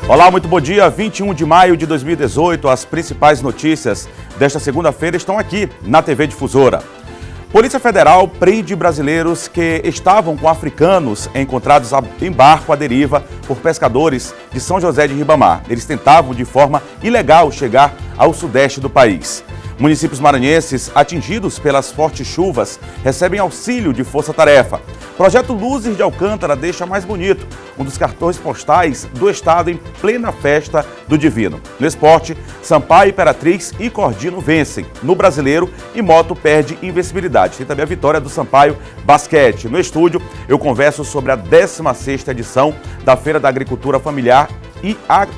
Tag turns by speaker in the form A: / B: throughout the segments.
A: Olá, muito bom dia. 21 de maio de 2018, as principais notícias desta segunda-feira estão aqui na TV Difusora. Polícia Federal prende brasileiros que estavam com africanos encontrados em barco à deriva por pescadores de São José de Ribamar. Eles tentavam de forma ilegal chegar ao sudeste do país. Municípios maranhenses atingidos pelas fortes chuvas recebem auxílio de força-tarefa. Projeto Luzes de Alcântara deixa mais bonito um dos cartões postais do estado em plena festa do Divino. No esporte, Sampaio, Imperatriz e Cordino vencem. No Brasileiro, e Moto perde invencibilidade. Tem também a vitória do Sampaio Basquete. No estúdio, eu converso sobre a 16ª edição da Feira da Agricultura Familiar e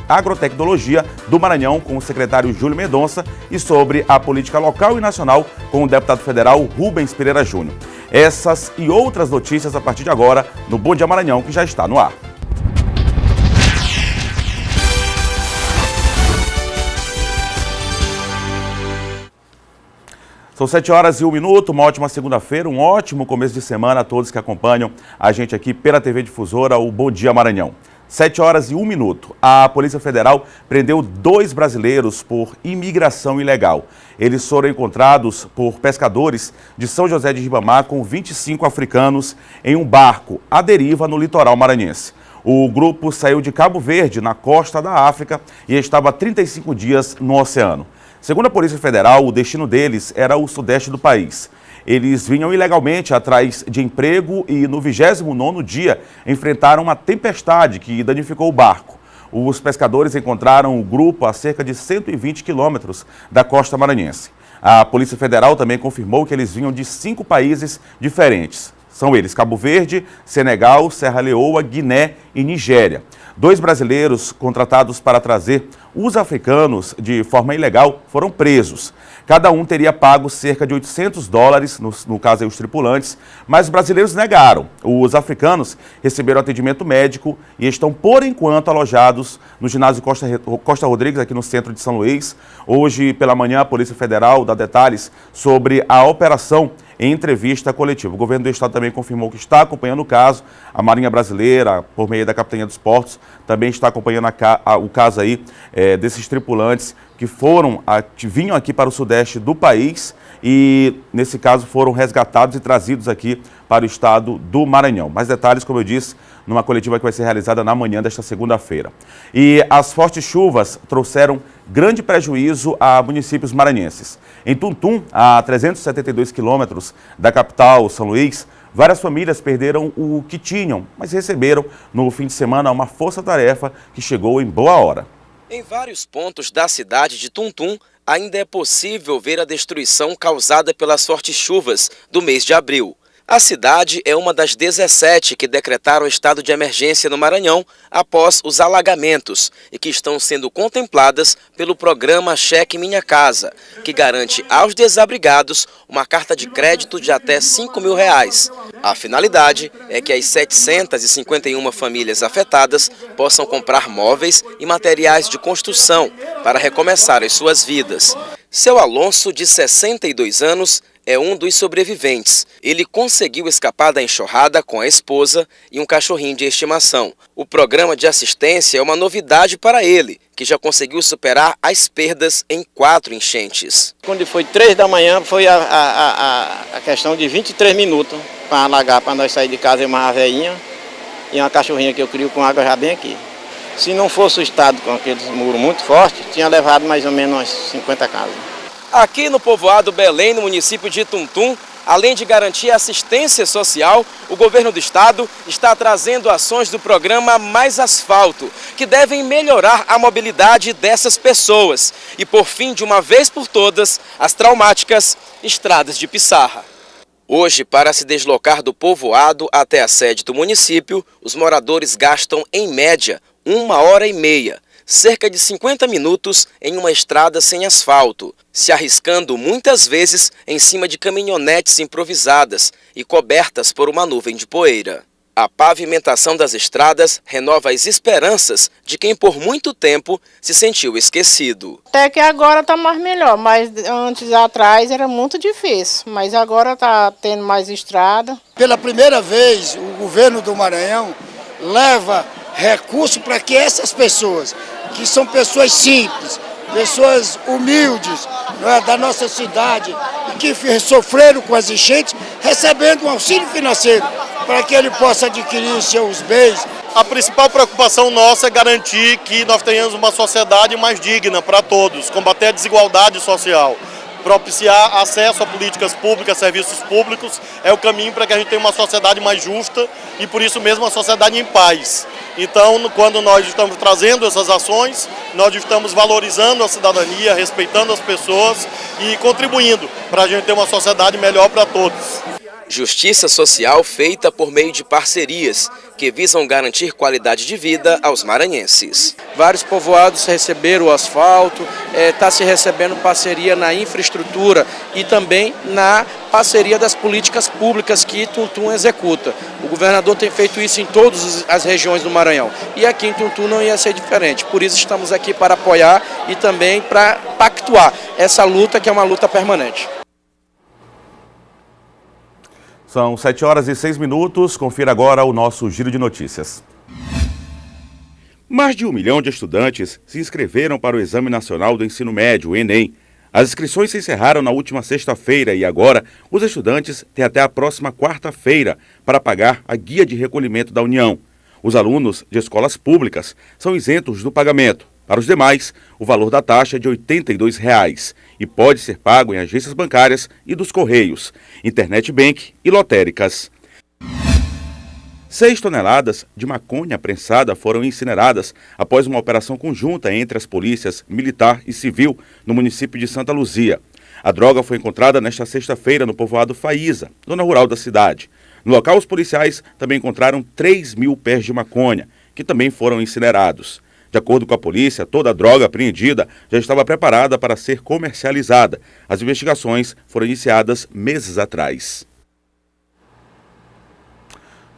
A: Agrotecnologia do Maranhão com o secretário Júlio Mendonça e sobre a política local e nacional com o deputado federal Rubens Pereira Júnior. Essas e outras notícias a partir de agora no Bom Dia Maranhão, que já está no ar. São 7h01, uma ótima segunda-feira, um ótimo começo de semana a todos que acompanham a gente aqui pela TV Difusora, o Bom Dia Maranhão. 7h01. A Polícia Federal prendeu 2 brasileiros por imigração ilegal. Eles foram encontrados por pescadores de São José de Ribamar com 25 africanos em um barco à deriva no litoral maranhense. O grupo saiu de Cabo Verde, na costa da África, e estava há 35 dias no oceano. Segundo a Polícia Federal, o destino deles era o sudeste do país. Eles vinham ilegalmente atrás de emprego e no 29º dia enfrentaram uma tempestade que danificou o barco. Os pescadores encontraram o grupo a cerca de 120 quilômetros da costa maranhense. A Polícia Federal também confirmou que eles vinham de 5 países diferentes. São eles Cabo Verde, Senegal, Serra Leoa, Guiné e Nigéria. 2 brasileiros contratados para trazer os africanos de forma ilegal foram presos. Cada um teria pago cerca de $800, no caso aí os tripulantes, mas os brasileiros negaram. Os africanos receberam atendimento médico e estão, por enquanto, alojados no ginásio Costa Rodrigues, aqui no centro de São Luís. Hoje, pela manhã, a Polícia Federal dá detalhes sobre a operação em entrevista coletiva. O governo do estado também confirmou que está acompanhando o caso. A Marinha Brasileira, por meio da Capitania dos Portos, também está acompanhando o caso aí desses tripulantes que vinham aqui para o sudeste do país e, nesse caso, foram resgatados e trazidos aqui para o estado do Maranhão. Mais detalhes, como eu disse, numa coletiva que vai ser realizada na manhã desta segunda-feira. E as fortes chuvas trouxeram grande prejuízo a municípios maranhenses. Em Tuntum, a 372 quilômetros da capital, São Luís, várias famílias perderam o que tinham, mas receberam no fim de semana uma força-tarefa que chegou em boa hora.
B: Em vários pontos da cidade de Tuntum, ainda é possível ver a destruição causada pelas fortes chuvas do mês de abril. A cidade é uma das 17 que decretaram estado de emergência no Maranhão após os alagamentos e que estão sendo contempladas pelo programa Cheque Minha Casa, que garante aos desabrigados uma carta de crédito de até R$5.000. A finalidade é que as 751 famílias afetadas possam comprar móveis e materiais de construção para recomeçar as suas vidas. Seu Alonso, de 62 anos, é um dos sobreviventes. Ele conseguiu escapar da enxurrada com a esposa e um cachorrinho de estimação. O programa de assistência é uma novidade para ele, que já conseguiu superar as perdas em 4 enchentes.
C: Quando foi 3 da manhã, foi a questão de 23 minutos para alagar, para nós sair de casa, uma velhinha e uma cachorrinha que eu crio com água já bem aqui. Se não fosse o estado com aqueles muros muito fortes, tinha levado mais ou menos umas 50 casas.
B: Aqui no povoado Belém, no município de Tuntum, além de garantir assistência social, o governo do estado está trazendo ações do programa Mais Asfalto, que devem melhorar a mobilidade dessas pessoas e, por fim, de uma vez por todas, as traumáticas estradas de Pissarra. Hoje, para se deslocar do povoado até a sede do município, os moradores gastam, em média, 1h30, cerca de 50 minutos em uma estrada sem asfalto, se arriscando muitas vezes em cima de caminhonetes improvisadas e cobertas por uma nuvem de poeira. A pavimentação das estradas renova as esperanças de quem por muito tempo se sentiu esquecido.
D: Até que agora está mais melhor, mas antes atrás era muito difícil, mas agora está tendo mais estrada.
E: Pela primeira vez o governo do Maranhão leva recursos para que essas pessoas, que são pessoas simples, pessoas humildes, não é, da nossa cidade, e que sofreram com as enchentes, recebendo um auxílio financeiro para que ele possa adquirir os seus bens.
F: A principal preocupação nossa é garantir que nós tenhamos uma sociedade mais digna para todos, combater a desigualdade social, propiciar acesso a políticas públicas, serviços públicos, é o caminho para que a gente tenha uma sociedade mais justa e, por isso mesmo, uma sociedade em paz. Então, quando nós estamos trazendo essas ações, nós estamos valorizando a cidadania, respeitando as pessoas e contribuindo para a gente ter uma sociedade melhor para todos.
B: Justiça social feita por meio de parcerias que visam garantir qualidade de vida aos maranhenses.
G: Vários povoados receberam o asfalto, está se recebendo parceria na infraestrutura e também na parceria das políticas públicas que Tuntum executa. O governador tem feito isso em todas as regiões do Maranhão e aqui em Tuntum não ia ser diferente. Por isso estamos aqui para apoiar e também para pactuar essa luta que é uma luta permanente.
A: São 7h06. Confira agora o nosso Giro de Notícias. Mais de 1 milhão de estudantes se inscreveram para o Exame Nacional do Ensino Médio, o Enem. As inscrições se encerraram na última sexta-feira e agora os estudantes têm até a próxima quarta-feira para pagar a guia de recolhimento da União. Os alunos de escolas públicas são isentos do pagamento. Para os demais, o valor da taxa é de R$ 82,00 e pode ser pago em agências bancárias e dos Correios, Internet Bank e lotéricas. 6 toneladas de maconha prensada foram incineradas após uma operação conjunta entre as polícias militar e civil no município de Santa Luzia. A droga foi encontrada nesta sexta-feira no povoado Faísa, zona rural da cidade. No local, os policiais também encontraram 3.000 pés de maconha, que também foram incinerados. De acordo com a polícia, toda a droga apreendida já estava preparada para ser comercializada. As investigações foram iniciadas meses atrás.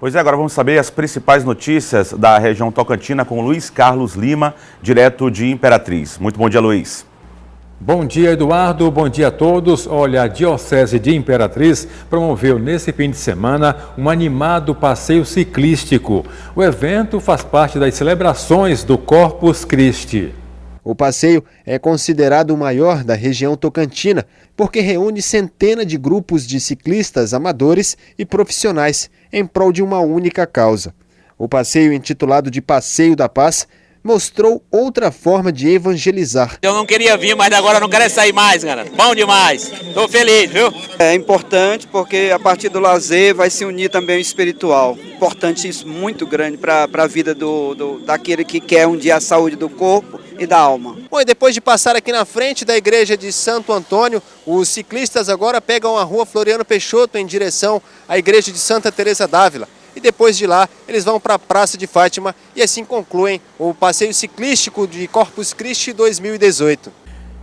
A: Pois é, agora vamos saber as principais notícias da região tocantina com Luiz Carlos Lima, direto de Imperatriz. Muito bom dia, Luiz.
H: Bom dia, Eduardo. Bom dia a todos. Olha, a Diocese de Imperatriz promoveu nesse fim de semana um animado passeio ciclístico. O evento faz parte das celebrações do Corpus Christi.
I: O passeio é considerado o maior da região tocantina, porque reúne centenas de grupos de ciclistas amadores e profissionais em prol de uma única causa. O passeio, intitulado de Passeio da Paz, mostrou outra forma de evangelizar.
J: Eu não queria vir, mas agora não quero sair mais, cara. Bom demais. Estou feliz, viu?
K: É importante porque a partir do lazer vai se unir também o espiritual. Importante isso, muito grande para a vida daquele que quer um dia a saúde do corpo e da alma.
I: Bom, e depois de passar aqui na frente da igreja de Santo Antônio, os ciclistas agora pegam a rua Floriano Peixoto em direção à igreja de Santa Teresa d'Ávila. E depois de lá, eles vão para a Praça de Fátima e assim concluem o passeio ciclístico de Corpus Christi 2018.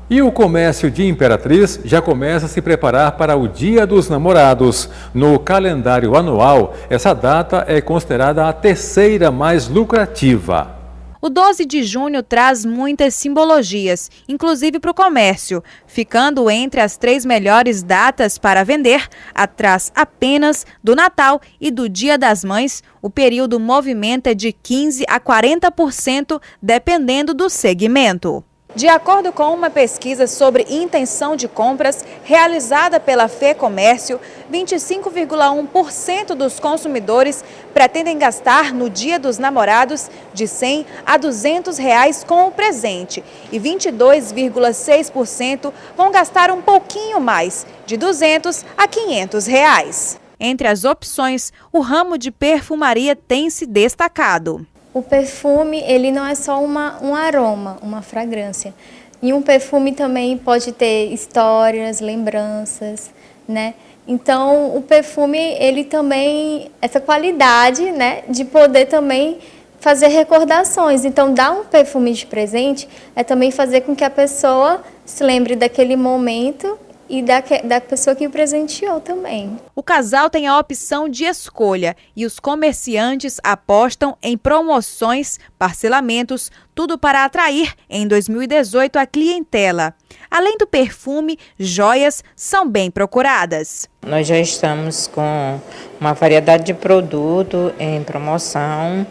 H: E o comércio de Imperatriz já começa a se preparar para o Dia dos Namorados. No calendário anual, essa data é considerada a terceira mais lucrativa.
L: O 12 de junho traz muitas simbologias, inclusive para o comércio, ficando entre as 3 melhores datas para vender, atrás apenas do Natal e do Dia das Mães. O período movimenta de 15% a 40%, dependendo do segmento. De acordo com uma pesquisa sobre intenção de compras realizada pela FEComércio, 25,1% dos consumidores pretendem gastar no Dia dos Namorados de R$100 a R$200 com o presente e 22,6% vão gastar um pouquinho mais, de R$200 a R$500. Entre as opções, o ramo de perfumaria tem se destacado.
M: O perfume, ele não é só um aroma, uma fragrância. E um perfume também pode ter histórias, lembranças, né? Então, o perfume, ele também, essa qualidade, né, de poder também fazer recordações. Então, dar um perfume de presente é também fazer com que a pessoa se lembre daquele momento e da pessoa que o presenteou também.
L: O casal tem a opção de escolha e os comerciantes apostam em promoções, parcelamentos, tudo para atrair em 2018 a clientela. Além do perfume, joias são bem procuradas.
N: Nós já estamos com uma variedade de produto em promoção,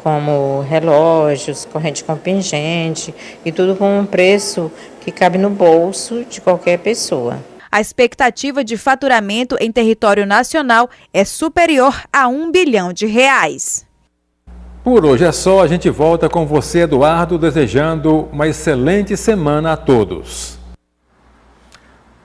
N: como relógios, corrente com pingente e tudo com um preço que cabe no bolso de qualquer pessoa.
L: A expectativa de faturamento em território nacional é superior a R$1 bilhão.
H: Por hoje é só, a gente volta com você, Eduardo, desejando uma excelente semana a todos.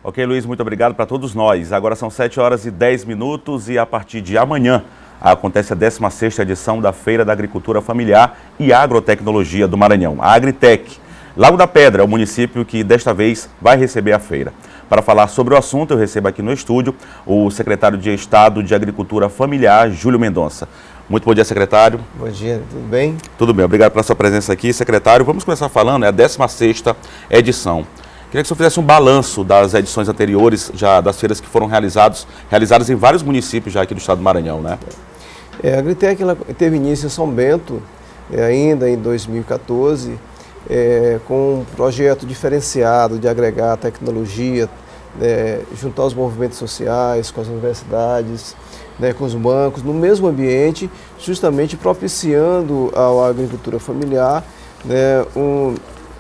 A: Ok, Luiz, muito obrigado para todos nós. Agora são 7h10 e a partir de amanhã acontece a 16ª edição da Feira da Agricultura Familiar e Agrotecnologia do Maranhão, a Agritec. Lago da Pedra é o município que desta vez vai receber a feira. Para falar sobre o assunto, eu recebo aqui no estúdio o secretário de Estado de Agricultura Familiar, Júlio Mendonça. Muito bom dia, secretário.
O: Bom dia, tudo bem?
A: Tudo bem, obrigado pela sua presença aqui, secretário. Vamos começar falando, é a 16ª edição. Queria que o senhor fizesse um balanço das edições anteriores, já das feiras que foram realizadas em vários municípios já aqui do estado do Maranhão, né?
O: A Agritec ela teve início em São Bento, ainda em 2014, com um projeto diferenciado de agregar tecnologia, juntar os movimentos sociais, com as universidades, com os bancos, no mesmo ambiente, justamente propiciando à agricultura familiar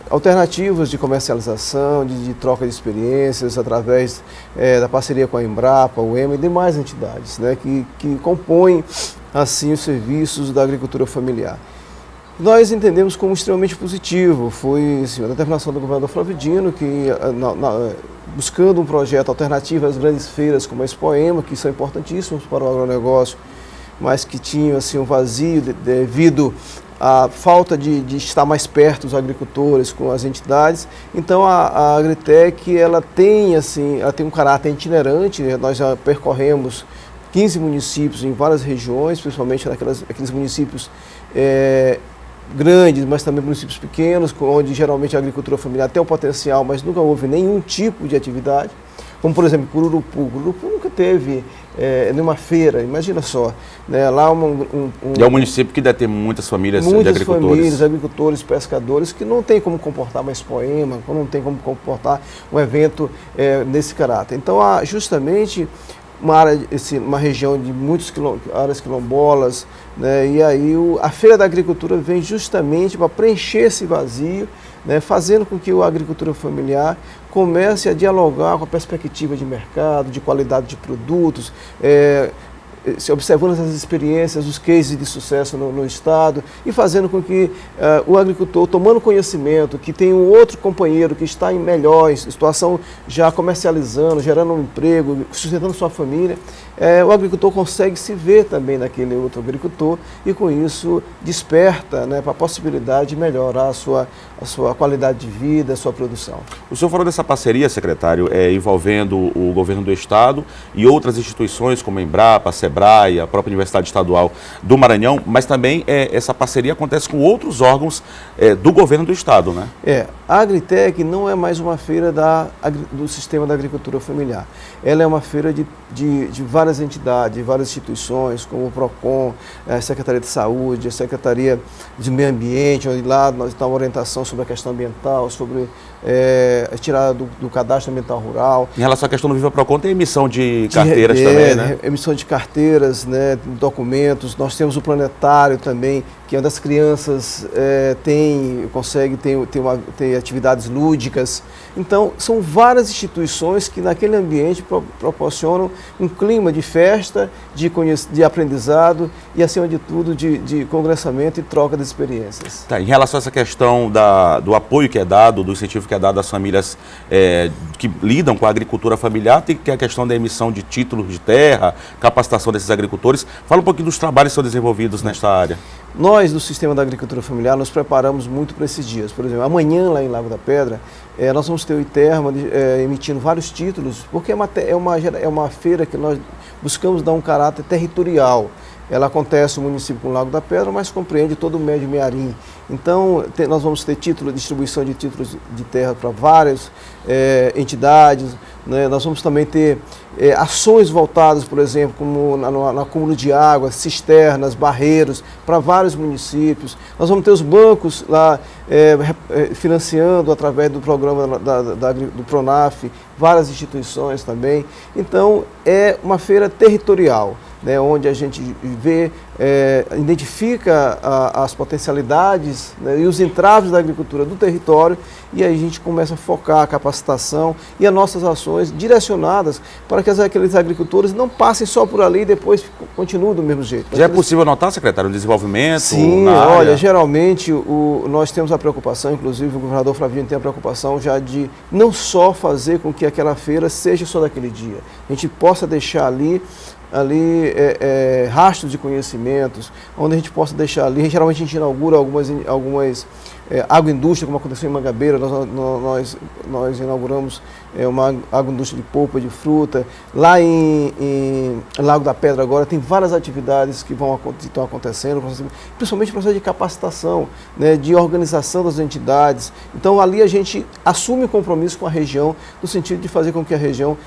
O: alternativas de comercialização, de troca de experiências através da parceria com a Embrapa, o EMA e demais entidades que compõem assim os serviços da agricultura familiar. Nós entendemos como extremamente positivo, foi assim, a determinação do governador Flávio Dino, que buscando um projeto alternativo às grandes feiras como a Expoema, que são importantíssimos para o agronegócio, mas que tinham assim, um vazio devido à falta de estar mais perto dos agricultores com as entidades. Então a Agritec ela tem um caráter itinerante, nós já percorremos 15 municípios em várias regiões, principalmente aqueles municípios grandes, mas também municípios pequenos, onde geralmente a agricultura familiar tem um potencial, mas nunca houve nenhum tipo de atividade, como por exemplo Cururupu. Cururupu nunca teve nenhuma feira, imagina só. Lá
A: é um município que deve ter muitas famílias de agricultores.
O: Muitas famílias, agricultores, pescadores, que não tem como comportar uma Expoema, não tem como comportar um evento nesse caráter. Então, há justamente uma região de muitas áreas quilombolas, e aí a Feira da Agricultura vem justamente para preencher esse vazio, fazendo com que a agricultura familiar comece a dialogar com a perspectiva de mercado, de qualidade de produtos, observando essas experiências, os cases de sucesso no Estado e fazendo com que o agricultor, tomando conhecimento que tem um outro companheiro que está em melhor situação, já comercializando, gerando um emprego, sustentando sua família, o agricultor consegue se ver também naquele outro agricultor e com isso desperta para a possibilidade de melhorar a sua qualidade de vida, a sua produção.
A: O senhor falou dessa parceria, secretário, envolvendo o governo do Estado e outras instituições como a Embrapa, a Sebrae, a própria Universidade Estadual do Maranhão, mas também essa parceria acontece com outros órgãos do governo do Estado, né?
O: A Agritec não é mais uma feira do sistema da agricultura familiar. Ela é uma feira de várias entidades, várias instituições, como o PROCON, a Secretaria de Saúde, a Secretaria de Meio Ambiente, onde lá nós damos orientação sobre a questão ambiental, sobre a tirada do cadastro ambiental rural.
A: Em relação à questão do Viva PROCON, tem emissão de carteiras também, né?
O: Emissão de carteiras, documentos. Nós temos o planetário também, que é onde as crianças conseguem ter atividades lúdicas. Então, são várias instituições que naquele ambiente proporcionam um clima de festa, de aprendizado e, acima de tudo, de congressamento e troca de experiências.
A: Em relação a essa questão do apoio que é dado, do incentivo que é dado às famílias que lidam com a agricultura familiar, tem que a questão da emissão de títulos de terra, capacitação desses agricultores. Fala um pouquinho dos trabalhos que são desenvolvidos nesta área.
O: Nós, do Sistema da Agricultura Familiar, nos preparamos muito para esses dias. Por exemplo, amanhã, lá em Lago da Pedra, nós vamos ter o ITERMA emitindo vários títulos, porque é uma feira que nós buscamos dar um caráter territorial. Ela acontece no município com o Lago da Pedra, mas compreende todo o Médio Mearim. Então, nós vamos ter distribuição de títulos de terra para várias entidades. Nós vamos também ter ações voltadas, por exemplo, como no acúmulo de água, cisternas, barreiros, para vários municípios. Nós vamos ter os bancos lá financiando através do programa do PRONAF, várias instituições também. Então, é uma feira territorial. né, onde a gente vê, identifica as potencialidades, né, e os entraves da agricultura do território, e aí a gente começa a focar a capacitação e as nossas ações direcionadas para que aqueles agricultores não passem só por ali e depois continuem do mesmo jeito.
A: Já é possível notar, secretário, o desenvolvimento?
O: Sim,
A: na
O: olha,
A: área?
O: geralmente nós temos a preocupação, inclusive o governador Flavinho tem a preocupação já de não só fazer com que aquela feira seja só daquele dia, a gente possa deixar ali rastros de conhecimentos, onde a gente possa deixar ali, geralmente a gente inaugura algumas agroindústria, como aconteceu em Mangabeira, nós inauguramos uma agroindústria de polpa, de fruta. Lá em Lago da Pedra agora tem várias atividades que estão acontecendo, principalmente o processo de capacitação, né, de organização das entidades. Então ali a gente assume o compromisso com a região, no sentido de fazer com que a região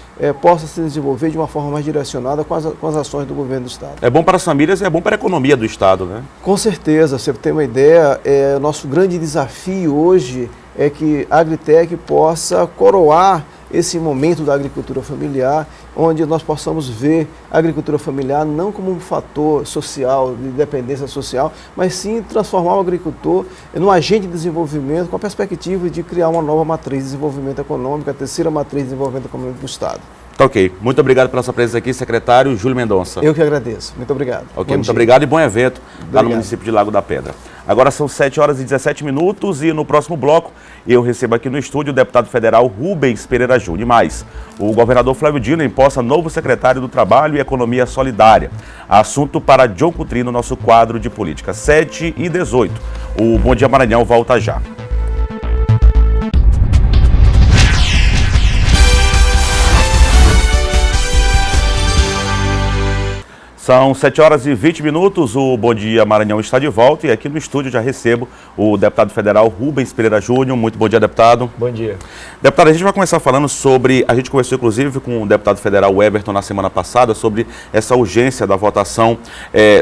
O: possa se desenvolver de uma forma mais direcionada com as ações do governo do Estado.
A: É bom para as famílias e é bom para a economia do Estado, né?
O: Com certeza, você tem uma ideia, nosso grande desafio hoje é que a Agritec possa coroar esse momento da agricultura familiar, onde nós possamos ver a agricultura familiar não como um fator social, de dependência social, mas sim transformar o agricultor num agente de desenvolvimento com a perspectiva de criar uma nova matriz de desenvolvimento econômico, a terceira matriz de desenvolvimento econômico do Estado.
A: Tá ok. Muito obrigado pela sua presença aqui, secretário Júlio Mendonça.
O: Eu que agradeço. Muito obrigado.
A: Ok, muito obrigado e bom evento lá no município de Lago da Pedra. Agora são 7h17 e no próximo bloco eu recebo aqui no estúdio o deputado federal Rubens Pereira Júnior. E mais, o governador Flávio Dino empossa novo secretário do Trabalho e Economia Solidária. Assunto para John Coutrinho no nosso quadro de política. 7h18. O Bom Dia Maranhão volta já. São 7h20, o Bom Dia Maranhão está de volta e aqui no estúdio já recebo o deputado federal Rubens Pereira Júnior. Muito bom dia, deputado.
P: Bom dia.
A: Deputado, a gente vai começar falando sobre, a gente conversou inclusive com o deputado federal Everton na semana passada sobre essa urgência da votação,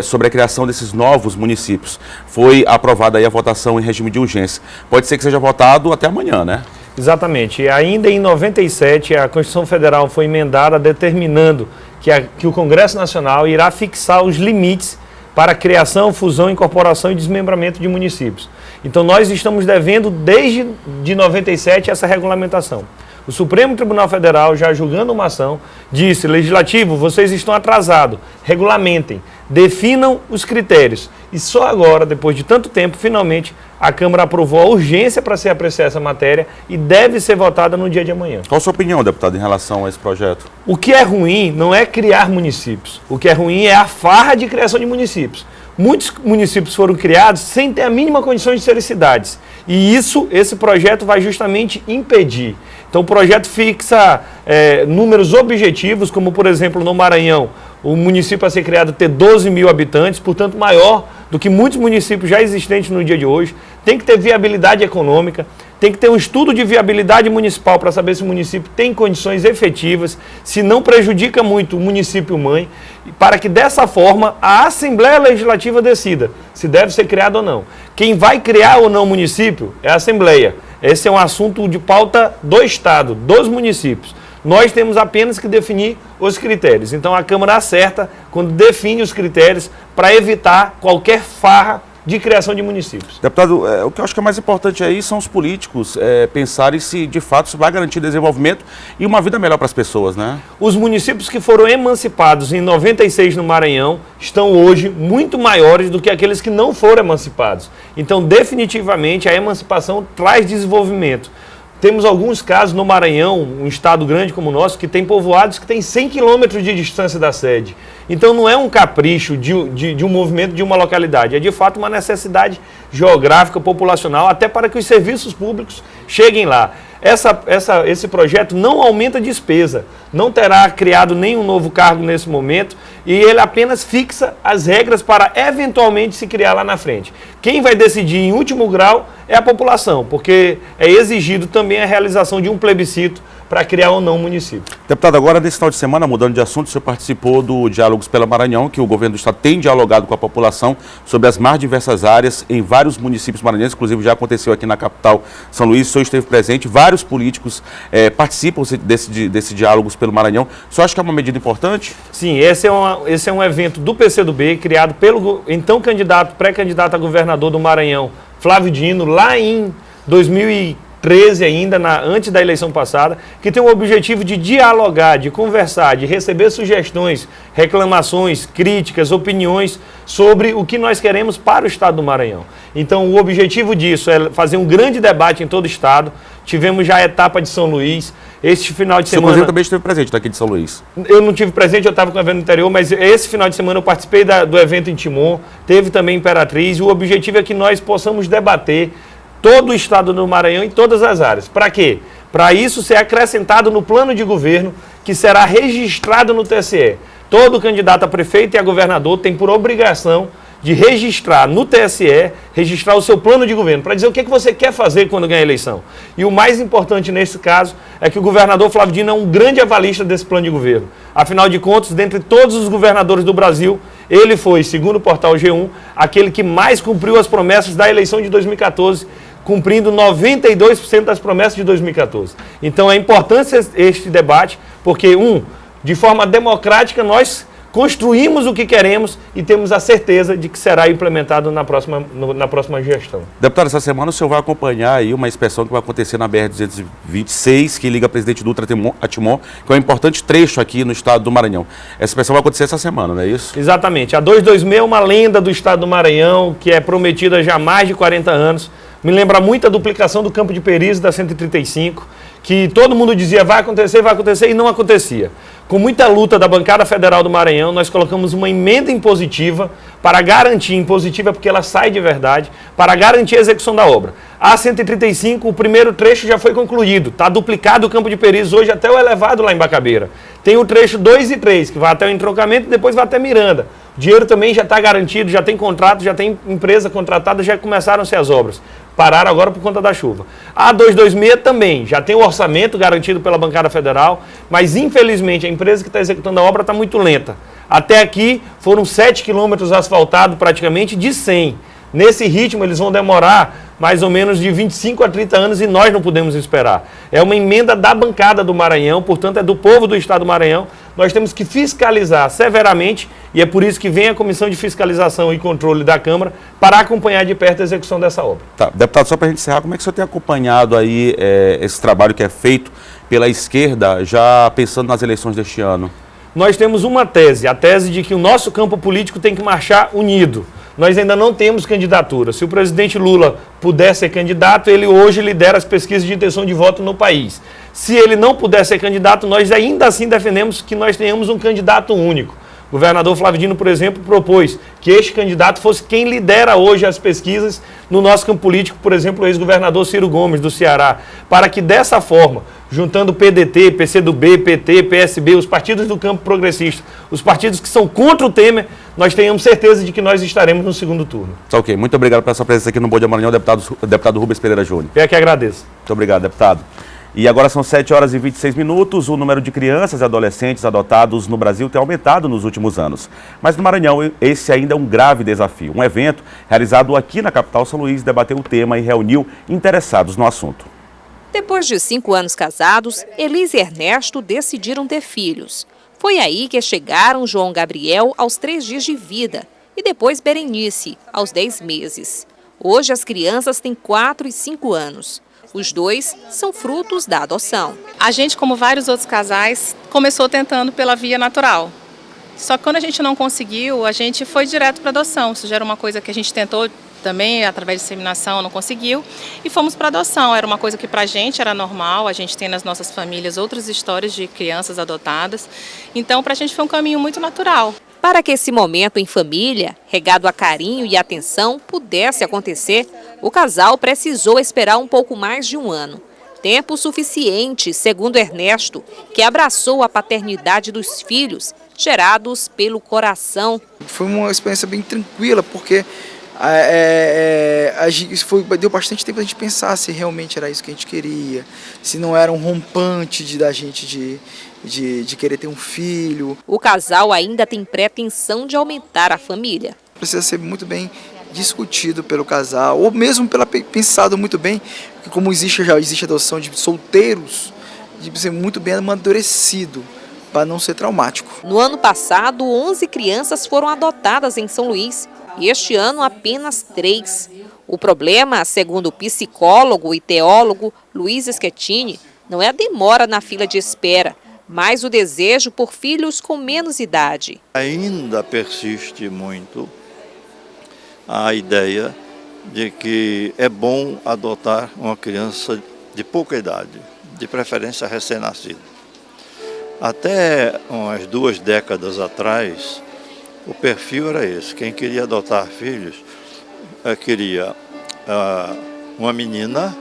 A: sobre a criação desses novos municípios. Foi aprovada aí a votação em regime de urgência. Pode ser que seja votado até amanhã, né?
P: Exatamente. Ainda em 97, a Constituição Federal foi emendada determinando que o Congresso Nacional irá fixar os limites para a criação, fusão, incorporação e desmembramento de municípios. Então nós estamos devendo desde 97 essa regulamentação. O Supremo Tribunal Federal, já julgando uma ação, disse: Legislativo, vocês estão atrasados, regulamentem, definam os critérios. E só agora, depois de tanto tempo, finalmente, a Câmara aprovou a urgência para se apreciar essa matéria e deve ser votada no dia de amanhã.
A: Qual a sua opinião, deputado, em relação a esse projeto?
P: O que é ruim não é criar municípios. O que é ruim é a farra de criação de municípios. Muitos municípios foram criados sem ter a mínima condição de serem cidades. E esse projeto vai justamente impedir. Então o projeto fixa números objetivos, como por exemplo no Maranhão, o município a ser criado ter 12 mil habitantes, portanto maior do que muitos municípios já existentes no dia de hoje. Tem que ter viabilidade econômica, tem que ter um estudo de viabilidade municipal para saber se o município tem condições efetivas, se não prejudica muito o município mãe, para que dessa forma a Assembleia Legislativa decida se deve ser criado ou não. Quem vai criar ou não o município é a Assembleia. Esse é um assunto de pauta do Estado, dos municípios. Nós temos apenas que definir os critérios. Então a Câmara acerta quando define os critérios para evitar qualquer farra de criação de municípios.
A: Deputado, o que eu acho que é mais importante aí são os políticos pensarem se de fato isso vai garantir desenvolvimento e uma vida melhor para as pessoas, né?
P: Os municípios que foram emancipados em 96 no Maranhão estão hoje muito maiores do que aqueles que não foram emancipados. Então, definitivamente, a emancipação traz desenvolvimento. Temos alguns casos no Maranhão, um estado grande como o nosso, que tem povoados que têm 100 quilômetros de distância da sede. Então não é um capricho de um movimento de uma localidade, é de fato uma necessidade geográfica, populacional, até para que os serviços públicos cheguem lá. Esse projeto não aumenta a despesa, não terá criado nenhum novo cargo nesse momento e ele apenas fixa as regras para eventualmente se criar lá na frente. Quem vai decidir em último grau é a população, porque é exigido também a realização de um plebiscito para criar ou não um município.
A: Deputado, agora nesse final de semana, mudando de assunto, o senhor participou do Diálogos pela Maranhão, que o governo do estado tem dialogado com a população sobre as mais diversas áreas em vários municípios maranhenses, inclusive já aconteceu aqui na capital São Luís, o senhor esteve presente, vários políticos participam desse Diálogos pelo Maranhão. O senhor acha que é uma medida importante?
P: Sim, esse é um evento do PCdoB, criado pelo então pré-candidato a governador do Maranhão, Flávio Dino, lá em 2013 ainda, antes da eleição passada, que tem o objetivo de dialogar, de conversar, de receber sugestões, reclamações, críticas, opiniões sobre o que nós queremos para o estado do Maranhão. Então o objetivo disso é fazer um grande debate em todo o estado. Tivemos já a etapa de São Luís. Este final de semana... O
A: senhor também esteve presente daqui de São Luís.
P: Eu não tive presente, eu estava com o evento no interior, mas esse final de semana eu participei do evento em Timon, teve também Imperatriz, e o objetivo é que nós possamos debater todo o estado do Maranhão em todas as áreas. Para quê? Para isso ser acrescentado no plano de governo, que será registrado no TSE. Todo candidato a prefeito e a governador tem por obrigação de registrar no TSE, registrar o seu plano de governo, para dizer o que você quer fazer quando ganhar a eleição. E o mais importante nesse caso é que o governador Flávio Dino é um grande avalista desse plano de governo. Afinal de contas, dentre todos os governadores do Brasil, ele foi, segundo o portal G1, aquele que mais cumpriu as promessas da eleição de 2014, cumprindo 92% das promessas de 2014. Então é importante este debate, porque, de forma democrática, nós construímos o que queremos e temos a certeza de que será implementado na próxima gestão.
A: Deputado, essa semana o senhor vai acompanhar aí uma inspeção que vai acontecer na BR-226, que liga Presidente Dutra a Timon, que é um importante trecho aqui no estado do Maranhão. Essa inspeção vai acontecer essa semana, não é isso?
P: Exatamente. A 226 é uma lenda do estado do Maranhão, que é prometida já há mais de 40 anos. Me lembra muito a duplicação do Campo de Peris da 135, que todo mundo dizia vai acontecer e não acontecia. Com muita luta da bancada federal do Maranhão, nós colocamos uma emenda impositiva para garantir, impositiva porque ela sai de verdade, para garantir a execução da obra. A 135, o primeiro trecho já foi concluído, está duplicado o Campo de Peris hoje até o elevado lá em Bacabeira. Tem o trecho 2 e 3, que vai até o entroncamento e depois vai até Miranda. O dinheiro também já está garantido, já tem contrato, já tem empresa contratada, já começaram-se as obras. Pararam agora por conta da chuva. A 226 também, já tem o orçamento garantido pela bancada federal, mas infelizmente a empresa que está executando a obra está muito lenta. Até aqui foram 7 quilômetros asfaltados praticamente de 100. Nesse ritmo eles vão demorar mais ou menos de 25 a 30 anos e nós não podemos esperar. É uma emenda da bancada do Maranhão, portanto é do povo do estado do Maranhão. Nós temos que fiscalizar severamente e é por isso que vem a Comissão de Fiscalização e Controle da Câmara para acompanhar de perto a execução dessa obra.
A: Tá, deputado, só para a gente encerrar, como é que o senhor tem acompanhado aí esse trabalho que é feito pela esquerda, já pensando nas eleições deste ano?
P: Nós temos uma tese, a tese de que o nosso campo político tem que marchar unido. Nós ainda não temos candidatura. Se o presidente Lula puder ser candidato, ele hoje lidera as pesquisas de intenção de voto no país. Se ele não puder ser candidato, nós ainda assim defendemos que nós tenhamos um candidato único. O governador Flávio Dino, por exemplo, propôs que este candidato fosse quem lidera hoje as pesquisas no nosso campo político, por exemplo, o ex-governador Ciro Gomes, do Ceará, para que dessa forma, juntando PDT, PCdoB, PT, PSB, os partidos do campo progressista, os partidos que são contra o Temer, nós tenhamos certeza de que nós estaremos no segundo turno.
A: Tá ok. Muito obrigado pela sua presença aqui no Bom Dia Maranhão, deputado Rubens Pereira Júnior.
P: Eu que agradeço.
A: Muito obrigado, deputado. E agora são 7 horas e 26 minutos. O número de crianças e adolescentes adotados no Brasil tem aumentado nos últimos anos. Mas no Maranhão, esse ainda é um grave desafio. Um evento realizado aqui na capital São Luís debateu o tema e reuniu interessados no assunto.
Q: Depois de 5 anos casados, Elise e Ernesto decidiram ter filhos. Foi aí que chegaram João Gabriel aos 3 dias de vida e depois Berenice, aos 10 meses. Hoje as crianças têm 4 e 5 anos. Os dois são frutos da adoção.
R: A gente, como vários outros casais, começou tentando pela via natural. Só que quando a gente não conseguiu, a gente foi direto para adoção. Isso já era uma coisa que a gente tentou também, através de inseminação, não conseguiu. E fomos para adoção. Era uma coisa que para a gente era normal. A gente tem nas nossas famílias outras histórias de crianças adotadas. Então, para a gente foi um caminho muito natural.
Q: Para que esse momento em família, regado a carinho e atenção, pudesse acontecer, o casal precisou esperar um pouco mais de um ano. Tempo suficiente, segundo Ernesto, que abraçou a paternidade dos filhos, gerados pelo coração.
S: Foi uma experiência bem tranquila, porque Deu bastante tempo a gente pensar se realmente era isso que a gente queria, se não era um rompante da gente de querer ter um filho.
Q: O casal ainda tem pretensão de aumentar a família.
S: Precisa ser muito bem discutido pelo casal, ou mesmo pensado muito bem, porque como já existe adoção de solteiros, de ser muito bem amadurecido, para não ser traumático.
Q: No ano passado, 11 crianças foram adotadas em São Luís e este ano apenas 3. O problema, segundo o psicólogo e teólogo Luiz Schettini, não é a demora na fila de espera, mas o desejo por filhos com menos idade.
T: Ainda persiste muito a ideia de que é bom adotar uma criança de pouca idade, de preferência recém-nascida. Até umas 2 décadas atrás, o perfil era esse. Quem queria adotar filhos queria uma menina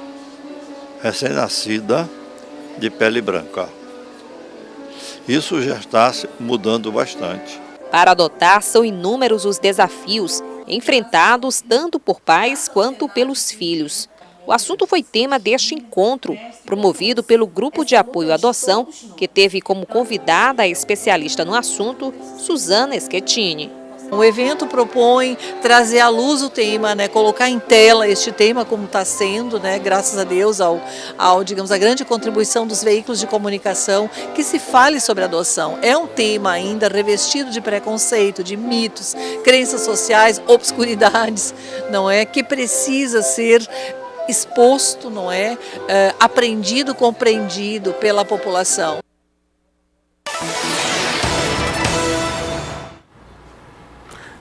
T: recém-nascida de pele branca. Isso já está mudando bastante.
Q: Para adotar, são inúmeros os desafios enfrentados tanto por pais quanto pelos filhos. O assunto foi tema deste encontro, promovido pelo Grupo de Apoio à Adoção, que teve como convidada a especialista no assunto, Suzana Schettini.
U: O evento propõe trazer à luz o tema, colocar em tela este tema como está sendo, graças a Deus, digamos, a grande contribuição dos veículos de comunicação, que se fale sobre adoção. É um tema ainda revestido de preconceito, de mitos, crenças sociais, obscuridades, que precisa ser exposto, aprendido, compreendido pela população.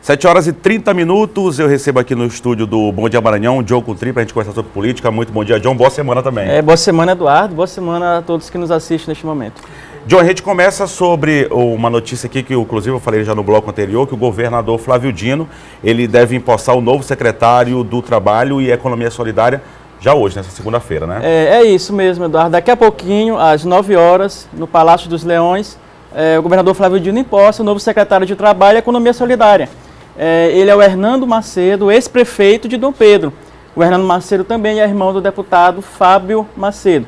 A: Sete horas e 30 minutos, eu recebo aqui no estúdio do Bom Dia Maranhão, o John Coutrin, para a gente conversar sobre política. Muito bom dia, John. Boa semana também.
V: Boa semana, Eduardo. Boa semana a todos que nos assistem neste momento.
A: John, a gente começa sobre uma notícia aqui que, inclusive, eu falei já no bloco anterior, que o governador Flávio Dino, ele deve empossar o novo secretário do Trabalho e Economia Solidária já hoje, nessa segunda-feira, né?
V: É isso mesmo, Eduardo. Daqui a pouquinho, às 9 horas, no Palácio dos Leões, o governador Flávio Dino empossa o novo secretário de Trabalho e Economia Solidária. Ele é o Hernando Macedo, ex-prefeito de Dom Pedro. O Hernando Macedo também é irmão do deputado Fábio Macedo.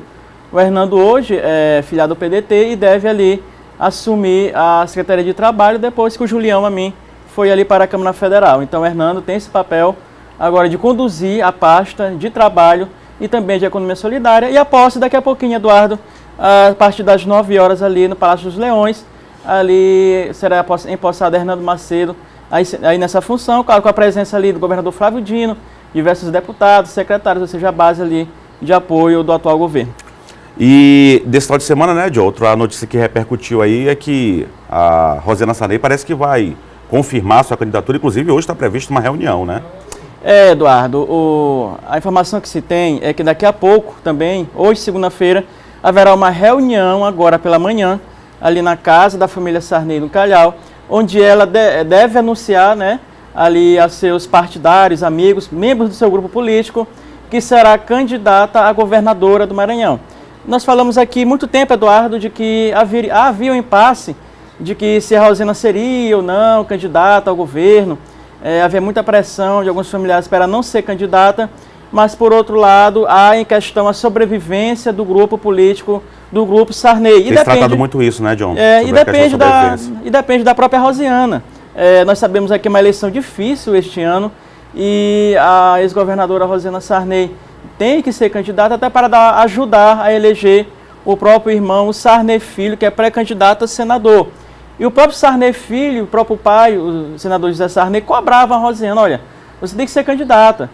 V: O Hernando hoje é filiado ao PDT e deve ali assumir a Secretaria de Trabalho depois que o Julião Amin foi ali para a Câmara Federal. Então o Hernando tem esse papel agora de conduzir a pasta de trabalho e também de economia solidária. E a posse daqui a pouquinho, Eduardo, a partir das 9 horas ali no Palácio dos Leões, ali será empossado Hernando Macedo aí nessa função, claro, com a presença ali do governador Flávio Dino, diversos deputados, secretários, ou seja, a base ali de apoio do atual governo.
A: E desse final de semana, né, John, outra notícia que repercutiu aí é que a Rosiana Sarney parece que vai confirmar sua candidatura, inclusive hoje está prevista uma reunião, né?
V: Eduardo, a informação que se tem é que daqui a pouco também, hoje, segunda-feira, haverá uma reunião agora pela manhã, ali na casa da família Sarney no Calhau, onde ela deve anunciar, ali a seus partidários, amigos, membros do seu grupo político, que será candidata a governadora do Maranhão. Nós falamos aqui muito tempo, Eduardo, de que havia um impasse de que se a Rosiana seria ou não candidata ao governo. Havia muita pressão de alguns familiares para não ser candidata, mas, por outro lado, há em questão a sobrevivência do grupo político, do grupo Sarney.
A: Tem tratado muito isso, né, John?
V: E depende da própria Rosiana. Nós sabemos aqui uma eleição difícil este ano e a ex-governadora Rosiana Sarney tem que ser candidata até para ajudar a eleger o próprio irmão, o Sarney Filho, que é pré-candidato a senador. E o próprio Sarney Filho, o próprio pai, o senador José Sarney, cobrava a Rosiana: olha, você tem que ser candidata.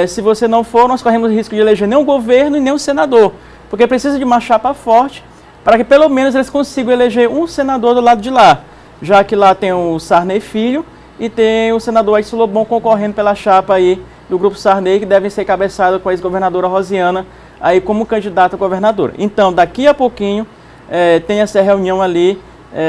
V: Se você não for, nós corremos o risco de eleger nem um governo e nem um senador, porque precisa de uma chapa forte para que pelo menos eles consigam eleger um senador do lado de lá, já que lá tem o Sarney Filho e tem o senador Aissu Lobão concorrendo pela chapa aí do grupo Sarney, que devem ser cabeçados com a ex-governadora Rosiana aí como candidata a governadora. Então, daqui a pouquinho tem essa reunião ali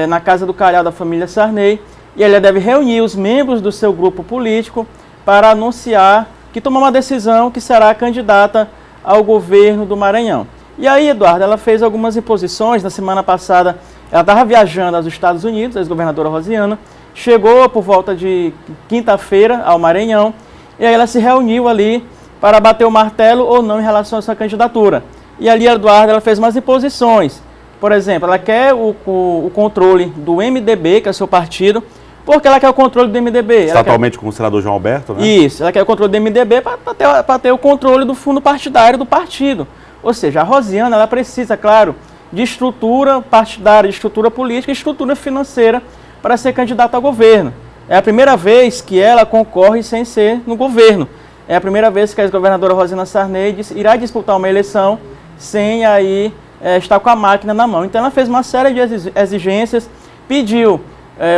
V: na casa do Calhau da família Sarney, e ela deve reunir os membros do seu grupo político para anunciar que tomou uma decisão que será candidata ao governo do Maranhão. E aí, Eduardo, ela fez algumas imposições. Na semana passada, ela estava viajando aos Estados Unidos, a ex-governadora Rosiana, chegou por volta de quinta-feira ao Maranhão e aí ela se reuniu ali para bater o martelo ou não em relação à sua candidatura. E ali, Eduardo, ela fez umas imposições. Por exemplo, ela quer o controle do MDB, que é o seu partido, porque ela quer o controle do MDB.
A: Está atualmente com o senador João Alberto, né?
V: Isso, ela quer o controle do MDB para ter o controle do fundo partidário do partido. Ou seja, a Rosiana, ela precisa, claro, de estrutura partidária, de estrutura política e estrutura financeira para ser candidata ao governo. É a primeira vez que ela concorre sem ser no governo. É a primeira vez que a ex-governadora Rosiana Sarney irá disputar uma eleição sem aí estar com a máquina na mão. Então ela fez uma série de exigências, pediu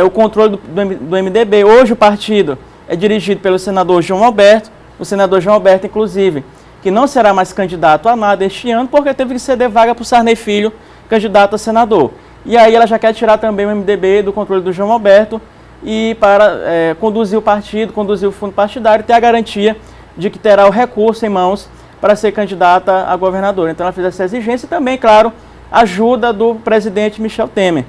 V: o controle do MDB. Hoje o partido é dirigido pelo senador João Alberto, o senador João Alberto, inclusive, que não será mais candidato a nada este ano, porque teve que ceder vaga para o Sarney Filho, candidato a senador. E aí ela já quer tirar também o MDB do controle do João Alberto e para conduzir o partido, conduzir o fundo partidário, ter a garantia de que terá o recurso em mãos para ser candidata a governadora. Então ela fez essa exigência e também, claro, ajuda do presidente Michel Temer.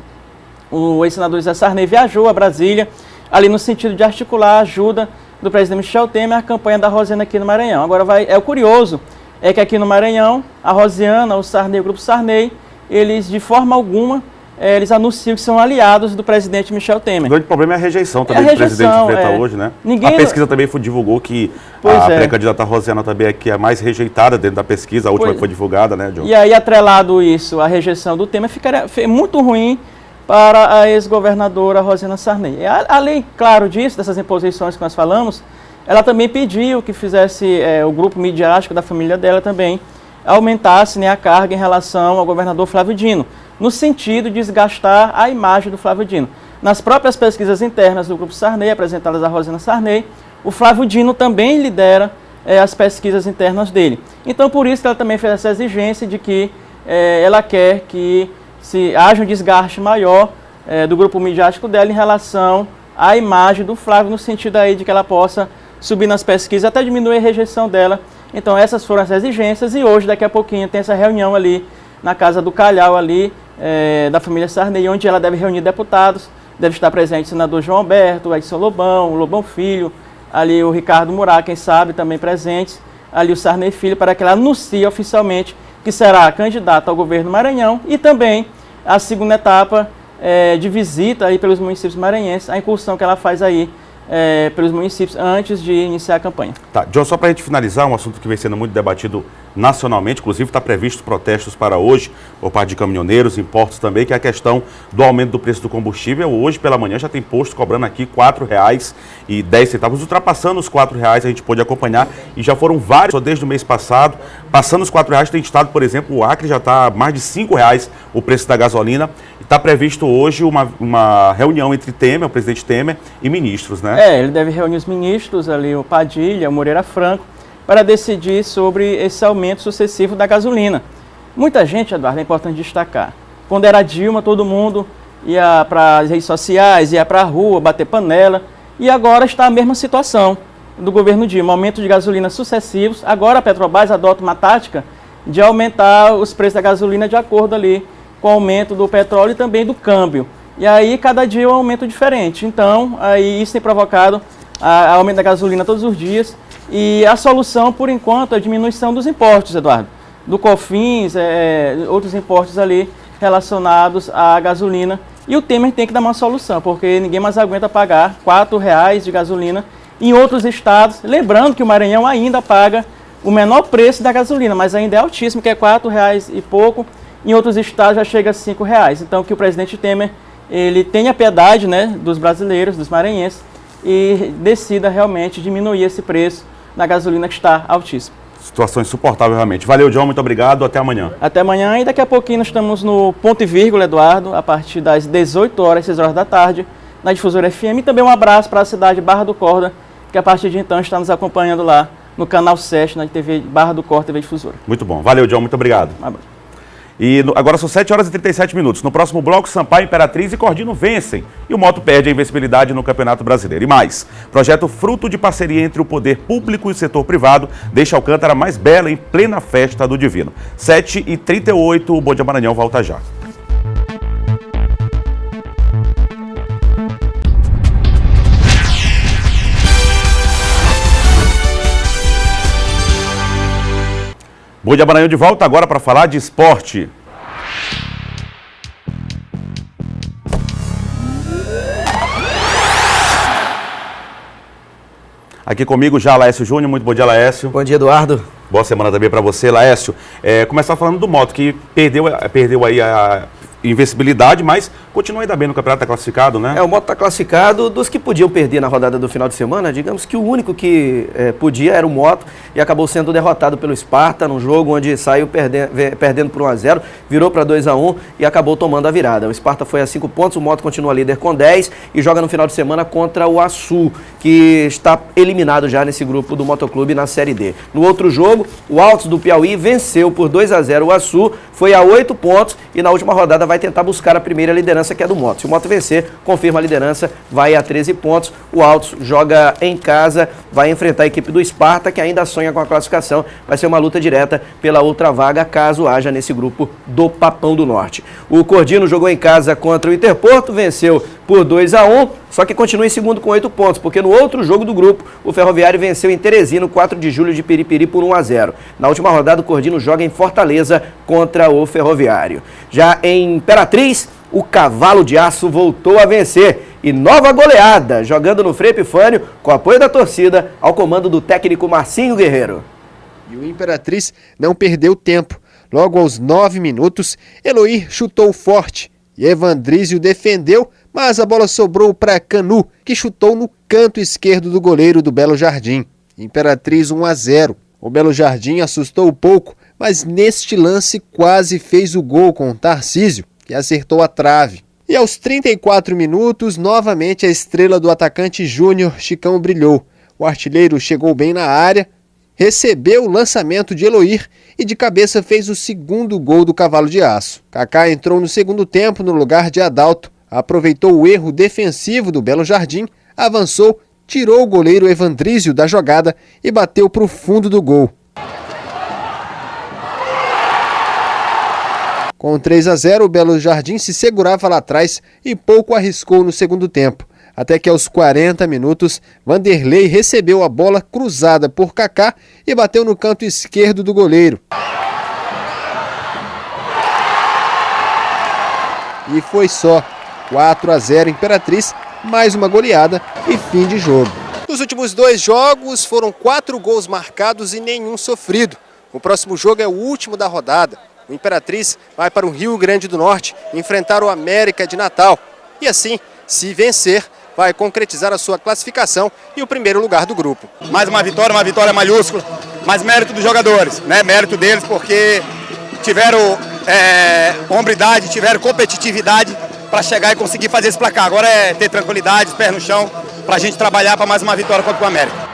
V: O ex-senador José Sarney viajou a Brasília, ali no sentido de articular a ajuda do presidente Michel Temer à campanha da Rosiana aqui no Maranhão. Agora, o curioso é que aqui no Maranhão, a Rosiana, o Sarney, o Grupo Sarney, eles, de forma alguma, eles anunciam que são aliados do presidente Michel Temer.
A: O grande problema é a rejeição também do presidente Veta hoje, né? A pesquisa também divulgou que a pré-candidata Rosiana também é que é mais rejeitada dentro da pesquisa, a última que foi divulgada, né, Diogo?
V: E aí, atrelado isso, a rejeição do Temer, ficaria muito ruim para a ex-governadora Rosiana Sarney. Além, claro, disso, dessas imposições que nós falamos, ela também pediu que fizesse o grupo midiático da família dela também aumentasse, né, a carga em relação ao governador Flávio Dino, no sentido de desgastar a imagem do Flávio Dino. Nas próprias pesquisas internas do Grupo Sarney, apresentadas a Rosiana Sarney, o Flávio Dino também lidera as pesquisas internas dele. Então, por isso que ela também fez essa exigência de que ela quer que se haja um desgaste maior do grupo midiático dela em relação à imagem do Flávio, no sentido aí de que ela possa subir nas pesquisas, até diminuir a rejeição dela. Então essas foram as exigências e hoje, daqui a pouquinho, tem essa reunião ali na casa do Calhau, ali da família Sarney, onde ela deve reunir deputados, deve estar presente o senador João Alberto, o Edson Lobão, o Lobão Filho, ali o Ricardo Murat, quem sabe, também presentes, ali o Sarney Filho, para que ela anuncie oficialmente que será candidata ao governo Maranhão e também a segunda etapa de visita aí pelos municípios maranhenses, a incursão que ela faz aí pelos municípios antes de iniciar a campanha.
A: Tá, John, só para a gente finalizar, um assunto que vem sendo muito debatido nacionalmente, inclusive está previsto protestos para hoje por parte de caminhoneiros, importos também, que é a questão do aumento do preço do combustível. Hoje pela manhã já tem posto cobrando aqui R$ 4,10, ultrapassando os R$ 4,00, a gente pôde acompanhar, e já foram vários, só desde o mês passado, passando os R$ 4,00, tem estado, por exemplo, o Acre já está mais de R$ 5,00 o preço da gasolina. Está previsto hoje uma reunião entre Temer, o presidente Temer, e ministros, né?
V: Ele deve reunir os ministros ali, o Padilha, o Moreira Franco, para decidir sobre esse aumento sucessivo da gasolina. Muita gente, Eduardo, é importante destacar, quando era Dilma, todo mundo ia para as redes sociais, ia para a rua, bater panela, e agora está a mesma situação do governo Dilma, aumento de gasolina sucessivos. Agora a Petrobras adota uma tática de aumentar os preços da gasolina de acordo ali com o aumento do petróleo e também do câmbio. E aí, cada dia é um aumento diferente. Então, aí isso tem provocado aumento da gasolina todos os dias. E a solução, por enquanto, é a diminuição dos impostos, Eduardo. Do COFINS, outros impostos ali relacionados à gasolina. E o Temer tem que dar uma solução, porque ninguém mais aguenta pagar R$ 4,00 de gasolina em outros estados. Lembrando que o Maranhão ainda paga o menor preço da gasolina, mas ainda é altíssimo, que é R$ 4,00 e pouco. Em outros estados já chega a R$ 5,00. Então, que o presidente Temer ele tenha piedade, né, dos brasileiros, dos maranhenses, e decida realmente diminuir esse preço da gasolina que está altíssimo.
A: Situação insuportável realmente. Valeu, John, muito obrigado, até amanhã.
V: Até amanhã, e daqui a pouquinho nós estamos no Ponto e Vírgula, Eduardo, a partir das 18h, 6h da tarde, na Difusora FM. E também um abraço para a cidade de Barra do Corda, que a partir de então está nos acompanhando lá no canal 7, na TV Barra do Corda, TV Difusora.
A: Muito bom. Valeu, John, muito obrigado.
V: Um abraço.
A: E agora são 7h37. No próximo bloco, Sampaio, Imperatriz e Cordino vencem. E o Moto perde a invencibilidade no Campeonato Brasileiro. E mais, projeto fruto de parceria entre o poder público e o setor privado deixa Alcântara mais bela em plena festa do Divino. 7h38, o Bom Dia Maranhão volta já. Bom Dia Maranhão de volta agora para falar de esporte. Aqui comigo já Laércio Júnior. Muito bom dia, Laércio.
C: Bom dia, Eduardo.
A: Boa semana também para você, Laércio. Começar falando do Moto, que perdeu aí a invencibilidade, mas continua ainda bem no campeonato, está classificado, né?
C: O Moto está classificado. Dos que podiam perder na rodada do final de semana, digamos que o único que podia era o Moto e acabou sendo derrotado pelo Sparta num jogo onde saiu perdendo por 1-0, virou para 2-1 e acabou tomando a virada. O Sparta foi a 5 pontos, o Moto continua líder com 10 e joga no final de semana contra o Açu, que está eliminado já nesse grupo do Motoclube na Série D. No outro jogo, o Altos do Piauí venceu por 2-0 o Açu, foi a 8 pontos e na última rodada vai tentar buscar a primeira liderança, que é do Moto. Se o Moto vencer, confirma a liderança, vai a 13 pontos. O Altos joga em casa, vai enfrentar a equipe do Sparta, que ainda sonha com a classificação. Vai ser uma luta direta pela outra vaga, caso haja nesse grupo do Papão do Norte. O Cordino jogou em casa contra o Interporto, venceu por 2-1, só que continua em segundo com 8 pontos, porque no outro jogo do grupo, o Ferroviário venceu em Teresina, 4 de julho de Piripiri, por 1-0. Na última rodada, o Cordino joga em Fortaleza contra o Ferroviário. Já em Imperatriz, o Cavalo de Aço voltou a vencer e nova goleada, jogando no Frei Epifânio, com apoio da torcida, ao comando do técnico Marcinho Guerreiro.
I: E o Imperatriz não perdeu tempo. Logo aos 9 minutos, Eloir chutou forte e Evandrísio defendeu, mas a bola sobrou para Canu, que chutou no canto esquerdo do goleiro do Belo Jardim. Imperatriz 1-0. O Belo Jardim assustou um pouco, mas neste lance quase fez o gol com o Tarcísio, que acertou a trave. E aos 34 minutos, novamente a estrela do atacante Júnior, Chicão, brilhou. O artilheiro chegou bem na área, recebeu o lançamento de Eloir e de cabeça fez o segundo gol do Cavalo de Aço. Kaká entrou no segundo tempo no lugar de Adalto, aproveitou o erro defensivo do Belo Jardim, avançou, tirou o goleiro Evandrísio da jogada e bateu para o fundo do gol. Com 3-0, o Belo Jardim se segurava lá atrás e pouco arriscou no segundo tempo. Até que aos 40 minutos, Vanderlei recebeu a bola cruzada por Kaká e bateu no canto esquerdo do goleiro. E foi só 4-0 Imperatriz, mais uma goleada e fim de jogo. Nos últimos 2 jogos foram 4 gols marcados e nenhum sofrido. O próximo jogo é o último da rodada. O Imperatriz vai para o Rio Grande do Norte enfrentar o América de Natal. E assim, se vencer, vai concretizar a sua classificação e o primeiro lugar do grupo.
D: Mais uma vitória maiúscula, mas mérito dos jogadores, né? Mérito deles porque tiveram hombridade, tiveram competitividade para chegar e conseguir fazer esse placar. Agora é ter tranquilidade, pés no chão, para a gente trabalhar para mais uma vitória contra o América.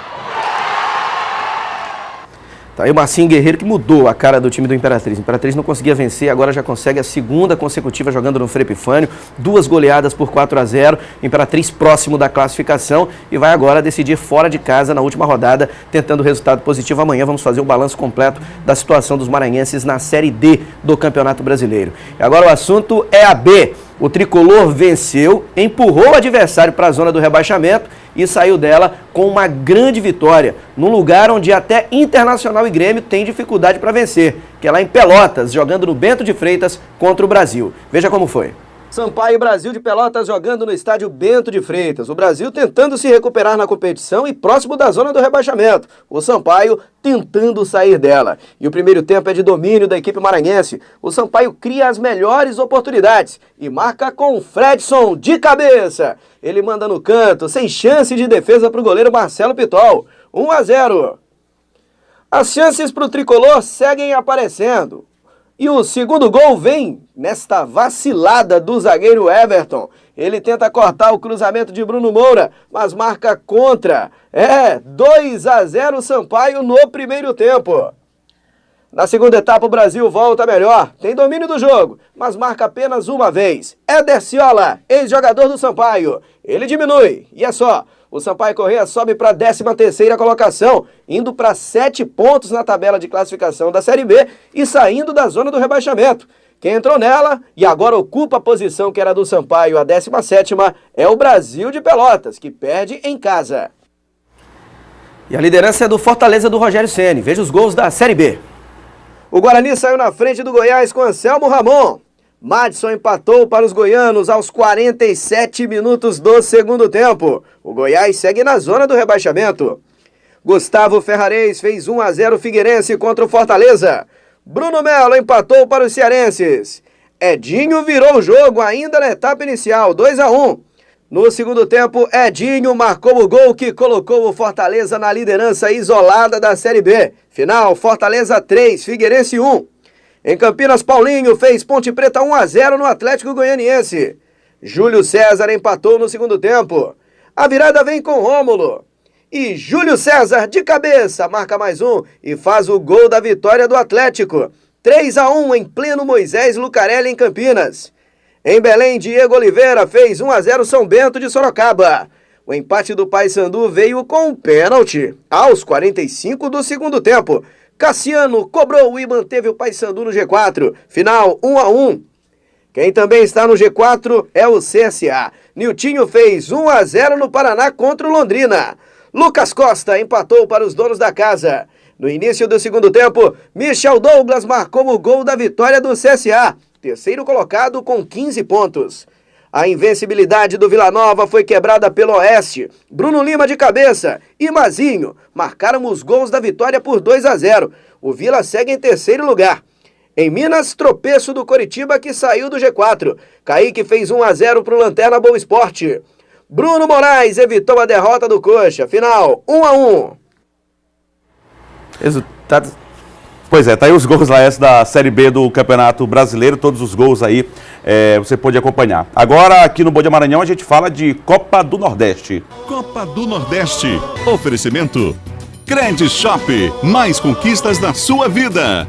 C: Tá aí o Marcinho Guerreiro, que mudou a cara do time do Imperatriz. O Imperatriz não conseguia vencer, agora já consegue a segunda consecutiva jogando no Frei Epifânio. 2 goleadas por 4-0. Imperatriz próximo da classificação e vai agora decidir fora de casa na última rodada, tentando resultado positivo. Amanhã vamos fazer um balanço completo da situação dos maranhenses na Série D do Campeonato Brasileiro. E agora o assunto é a B. O tricolor venceu, empurrou o adversário para a zona do rebaixamento e saiu dela com uma grande vitória, num lugar onde até Internacional e Grêmio têm dificuldade para vencer, que é lá em Pelotas, jogando no Bento de Freitas contra o Brasil. Veja como foi. Sampaio e Brasil de Pelotas jogando no estádio Bento de Freitas. O Brasil tentando se recuperar na competição e próximo da zona do rebaixamento. O Sampaio tentando sair dela. E o primeiro tempo é de domínio da equipe maranhense. O Sampaio cria as melhores oportunidades e marca com Fredson de cabeça. Ele manda no canto, sem chance de defesa para o goleiro Marcelo Pitol. 1-0. As chances para o tricolor seguem aparecendo. E o segundo gol vem nesta vacilada do zagueiro Everton. Ele tenta cortar o cruzamento de Bruno Moura, mas marca contra. 2-0 Sampaio no primeiro tempo. Na segunda etapa o Brasil volta melhor, tem domínio do jogo, mas marca apenas uma vez. Éder Ciola, ex-jogador do Sampaio. Ele diminui, e é só. O Sampaio Corrêa sobe para a 13ª colocação, indo para 7 pontos na tabela de classificação da Série B e saindo da zona do rebaixamento. Quem entrou nela e agora ocupa a posição que era do Sampaio, a 17ª, é o Brasil de Pelotas, que perde em casa. E a liderança é do Fortaleza do Rogério Ceni. Veja os gols da Série B.
E: O Guarani saiu na frente do Goiás com Anselmo Ramon. Madison empatou para os goianos aos 47 minutos do segundo tempo. O Goiás segue na zona do rebaixamento. Gustavo Ferrarez fez 1-0 Figueirense contra o Fortaleza. Bruno Melo empatou para os cearenses. Edinho virou o jogo ainda na etapa inicial, 2-1. No segundo tempo, Edinho marcou o gol que colocou o Fortaleza na liderança isolada da Série B. Final, Fortaleza 3, Figueirense 1. Em Campinas, Paulinho fez Ponte Preta 1-0 no Atlético Goianiense. Júlio César empatou no segundo tempo. A virada vem com Rômulo. E Júlio César, de cabeça, marca mais um e faz o gol da vitória do Atlético. 3-1 em pleno Moisés Lucarelli em Campinas. Em Belém, Diego Oliveira fez 1-0 São Bento de Sorocaba. O empate do Paysandu veio com um pênalti aos 45 do segundo tempo. Cassiano cobrou e manteve o Paysandu no G4. Final 1-1. Quem também está no G4 é o CSA. Niltinho fez 1-0 no Paraná contra o Londrina. Lucas Costa empatou para os donos da casa. No início do segundo tempo, Michel Douglas marcou o gol da vitória do CSA. Terceiro colocado com 15 pontos. A invencibilidade do Vila Nova foi quebrada pelo Oeste. Bruno Lima de cabeça e Mazinho marcaram os gols da vitória por 2-0. O Vila segue em terceiro lugar. Em Minas, tropeço do Coritiba que saiu do G4. Kaique fez 1-0 para o Lanterna Boa Esporte. Bruno Moraes evitou a derrota do Coxa. Final 1-1.
A: Resultados. Pois é, tá aí os gols lá da Série B do Campeonato Brasileiro, todos os gols aí você pode acompanhar. Agora, aqui no Bom Dia Maranhão, a gente fala de Copa do Nordeste.
F: Copa do Nordeste. Oferecimento. Cred Shop. Mais conquistas na sua vida.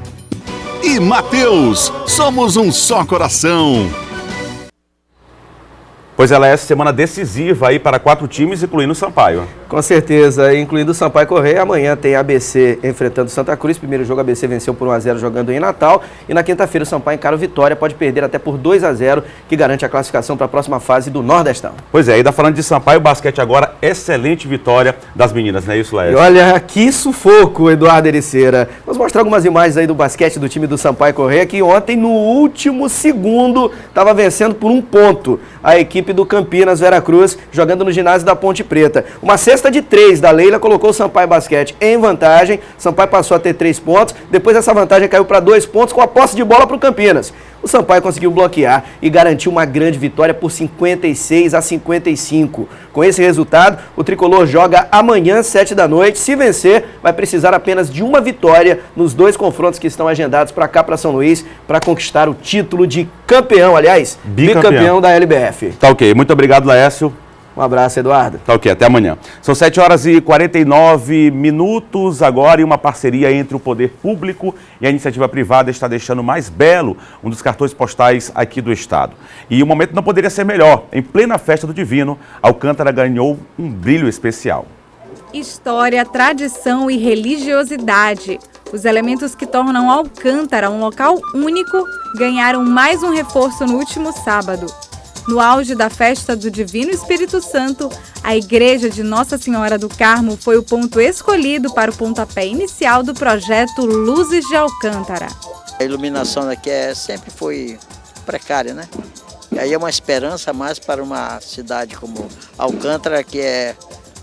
F: E Mateus. Somos um só coração.
A: Pois ela é essa semana decisiva aí para 4 times, incluindo o Sampaio.
C: Com certeza, incluindo o Sampaio Correia. Amanhã tem ABC enfrentando Santa Cruz. Primeiro jogo, ABC venceu por 1-0 jogando em Natal. E na quinta-feira o Sampaio encara o Vitória, pode perder até por 2-0, que garante a classificação para a próxima fase do Nordestão.
A: Pois é, ainda falando de Sampaio, basquete agora, excelente vitória das meninas, não é isso, Laércio?
C: E olha, que sufoco, Eduardo Ericeira. Vamos mostrar algumas imagens aí do basquete do time do Sampaio Correia, que ontem, no último segundo, estava vencendo por 1 ponto a equipe do Campinas Veracruz, jogando no ginásio da Ponte Preta. Uma cesta de 3 da Leila colocou o Sampaio Basquete em vantagem. Sampaio passou a ter 3 pontos. Depois essa vantagem caiu para 2 pontos com a posse de bola para o Campinas. O Sampaio conseguiu bloquear e garantiu uma grande vitória por 56-55. Com esse resultado, o tricolor joga amanhã, 7 da noite. Se vencer, vai precisar apenas de uma vitória nos 2 confrontos que estão agendados para cá, para São Luís, para conquistar o título de campeão, aliás, bicampeão da LBF.
A: Tá ok, muito obrigado, Laércio.
C: Um abraço, Eduardo.
A: Tá ok, até amanhã. São 7h49 agora e uma parceria entre o poder público e a iniciativa privada está deixando mais belo um dos cartões postais aqui do estado. E o momento não poderia ser melhor. Em plena festa do Divino, Alcântara ganhou um brilho especial.
W: História, tradição e religiosidade. Os elementos que tornam Alcântara um local único ganharam mais um reforço no último sábado. No auge da festa do Divino Espírito Santo, a Igreja de Nossa Senhora do Carmo foi o ponto escolhido para o pontapé inicial do projeto Luzes de Alcântara.
X: A iluminação daqui sempre foi precária, né? E aí é uma esperança mais para uma cidade como Alcântara, que é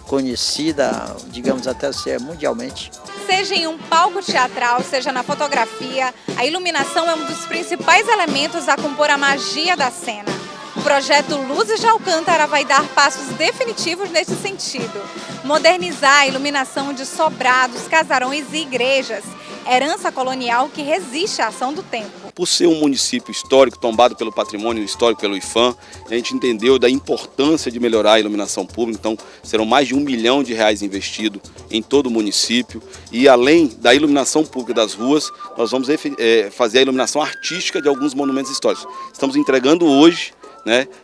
X: conhecida, digamos até ser mundialmente.
W: Seja em um palco teatral, seja na fotografia, a iluminação é um dos principais elementos a compor a magia da cena. O projeto Luzes de Alcântara vai dar passos definitivos nesse sentido. Modernizar a iluminação de sobrados, casarões e igrejas. Herança colonial que resiste à ação do tempo.
Y: Por ser um município histórico, tombado pelo patrimônio histórico, pelo IFAM, a gente entendeu da importância de melhorar a iluminação pública. Então, serão mais de R$1 milhão investido em todo o município. E além da iluminação pública das ruas, nós vamos fazer a iluminação artística de alguns monumentos históricos. Estamos entregando hoje,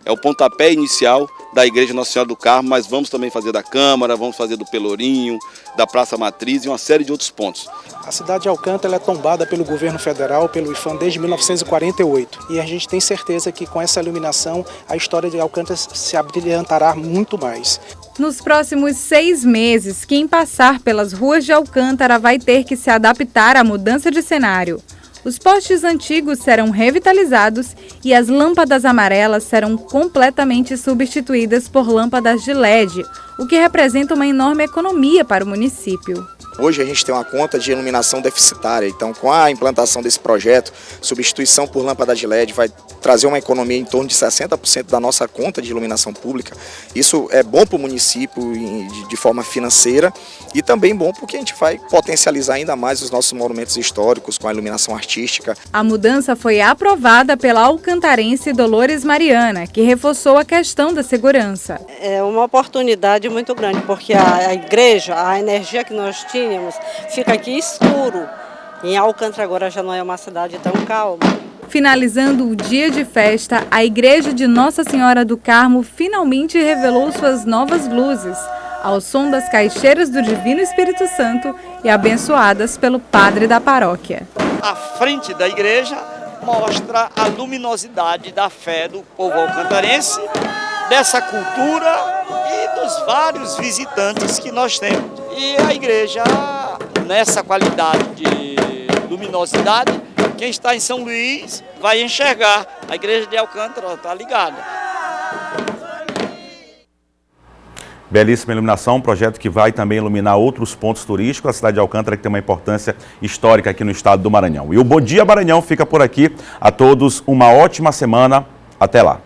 Y: é o pontapé inicial da Igreja Nossa Senhora do Carmo, mas vamos também fazer da Câmara, vamos fazer do Pelourinho, da Praça Matriz e uma série de outros pontos.
Z: A cidade de Alcântara é tombada pelo governo federal, pelo IFAM, desde 1948. E a gente tem certeza que com essa iluminação a história de Alcântara se abrilhantará muito mais.
W: Nos próximos 6 meses, quem passar pelas ruas de Alcântara vai ter que se adaptar à mudança de cenário. Os postes antigos serão revitalizados e as lâmpadas amarelas serão completamente substituídas por lâmpadas de LED, o que representa uma enorme economia para o município.
B: Hoje a gente tem uma conta de iluminação deficitária, então com a implantação desse projeto, substituição por lâmpada de LED vai trazer uma economia em torno de 60% da nossa conta de iluminação pública. Isso é bom para o município de forma financeira e também bom porque a gente vai potencializar ainda mais os nossos monumentos históricos com a iluminação artística.
W: A mudança foi aprovada pela alcantarense Dolores Mariana, que reforçou a questão da segurança.
G: É uma oportunidade muito grande, porque a igreja, a energia que nós tínhamos, fica aqui escuro. Em Alcântara agora já não é uma cidade tão calma.
W: Finalizando o dia de festa, a igreja de Nossa Senhora do Carmo finalmente revelou suas novas luzes, ao som das caixeiras do Divino Espírito Santo e abençoadas pelo padre da paróquia.
J: A frente da igreja mostra a luminosidade da fé do povo alcantarense, dessa cultura e dos vários visitantes que nós temos. E a igreja, nessa qualidade de luminosidade, quem está em São Luís vai enxergar. A igreja de Alcântara está ligada.
A: Belíssima iluminação, um projeto que vai também iluminar outros pontos turísticos. A cidade de Alcântara que tem uma importância histórica aqui no estado do Maranhão. E o Bom Dia Maranhão fica por aqui. A todos uma ótima semana. Até lá.